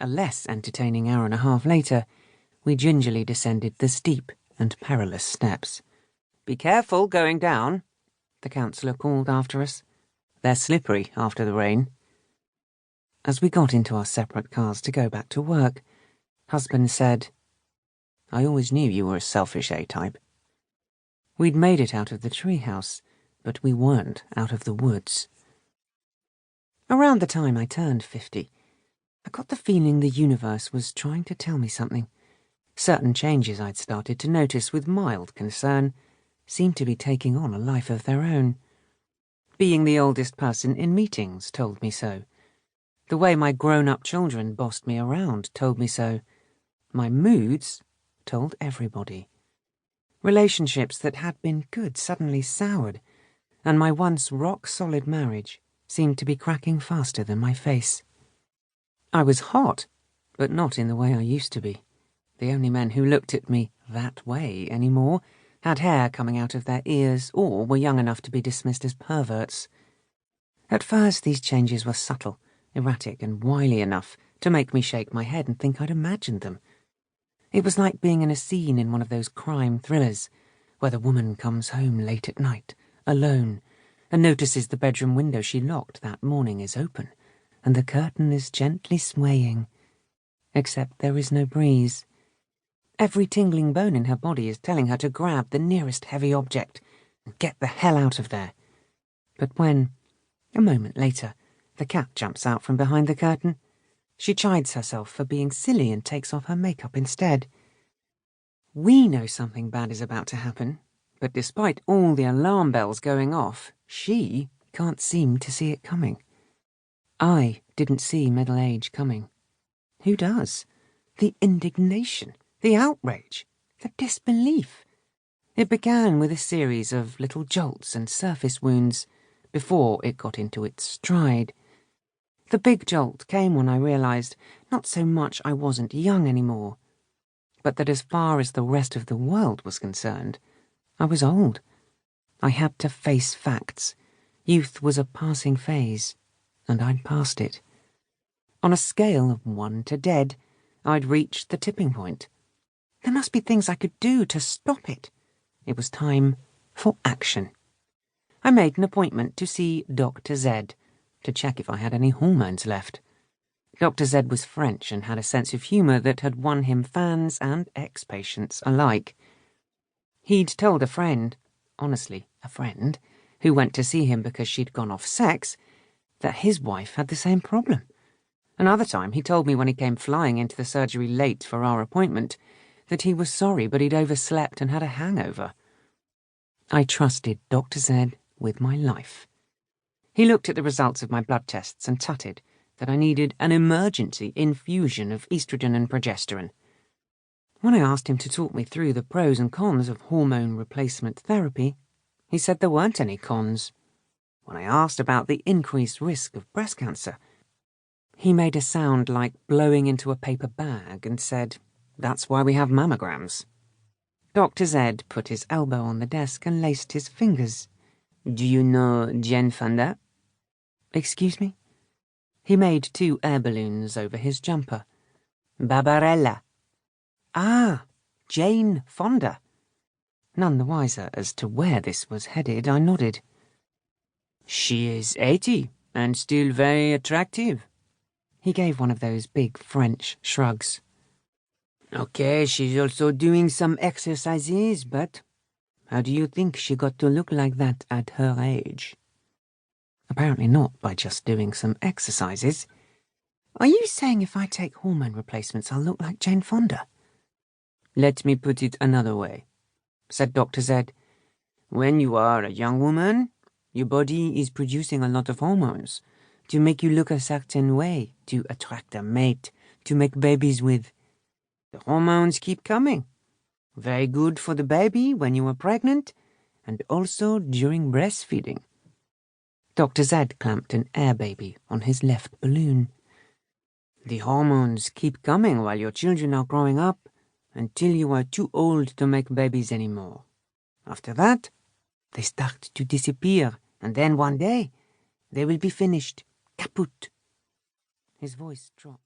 A less entertaining hour and a half later, we gingerly descended the steep and perilous steps. "Be careful going down," the counsellor called after us. "They're slippery after the rain." As we got into our separate cars to go back to work, husband said, "I always knew you were a selfish A-type." We'd made it out of the treehouse, but we weren't out of the woods. Around the time I turned 50, I got the feeling the universe was trying to tell me something. Certain changes I'd started to notice with mild concern seemed to be taking on a life of their own. Being the oldest person in meetings told me so. The way my grown-up children bossed me around told me so. My moods told everybody. Relationships that had been good suddenly soured, and my once rock-solid marriage seemed to be cracking faster than my face. I was hot, but not in the way I used to be. The only men who looked at me that way anymore had hair coming out of their ears or were young enough to be dismissed as perverts. At first these changes were subtle, erratic and wily enough to make me shake my head and think I'd imagined them. It was like being in a scene in one of those crime thrillers, where the woman comes home late at night, alone, and notices the bedroom window she locked that morning is open, and the curtain is gently swaying. Except there is no breeze. Every tingling bone in her body is telling her to grab the nearest heavy object and get the hell out of there. But when, a moment later, the cat jumps out from behind the curtain, she chides herself for being silly and takes off her makeup instead. We know something bad is about to happen, but despite all the alarm bells going off, she can't seem to see it coming. I didn't see middle age coming. Who does? The indignation, the outrage, the disbelief. It began with a series of little jolts and surface wounds before it got into its stride. The big jolt came when I realized not so much I wasn't young anymore, but that as far as the rest of the world was concerned, I was old. I had to face facts. Youth was a passing phase, and I'd passed it. On a scale of 1 to dead, I'd reached the tipping point. There must be things I could do to stop it. It was time for action. I made an appointment to see Dr. Z, to check if I had any hormones left. Dr. Z was French and had a sense of humour that had won him fans and ex-patients alike. He'd told a friend, honestly a friend, who went to see him because she'd gone off sex, that his wife had the same problem. Another time he told me when he came flying into the surgery late for our appointment that he was sorry but he'd overslept and had a hangover. I trusted Dr. Z with my life. He looked at the results of my blood tests and tutted that I needed an emergency infusion of estrogen and progesterone. When I asked him to talk me through the pros and cons of hormone replacement therapy, he said there weren't any cons. When I asked about the increased risk of breast cancer, he made a sound like blowing into a paper bag and said, "That's why we have mammograms." Dr. Z put his elbow on the desk and laced his fingers. "Do you know Jane Fonda?" "Excuse me?" He made 2 air balloons over his jumper. "Barbarella." "Ah, Jane Fonda." None the wiser as to where this was headed, I nodded. "She is 80 and still very attractive." He gave one of those big French shrugs. "Okay, she's also doing some exercises, but how do you think she got to look like that at her age?" Apparently not by just doing some exercises. "Are you saying if I take hormone replacements I'll look like Jane Fonda?" "Let me put it another way," said Dr. Z. "When you are a young woman, your body is producing a lot of hormones to make you look a certain way, to attract a mate, to make babies with. The hormones keep coming. Very good for the baby when you are pregnant, and also during breastfeeding." Dr. Z clamped an air baby on his left balloon. "The hormones keep coming while your children are growing up, until you are too old to make babies anymore. After that, they start to disappear, and then one day, they will be finished. Kaput." His voice dropped.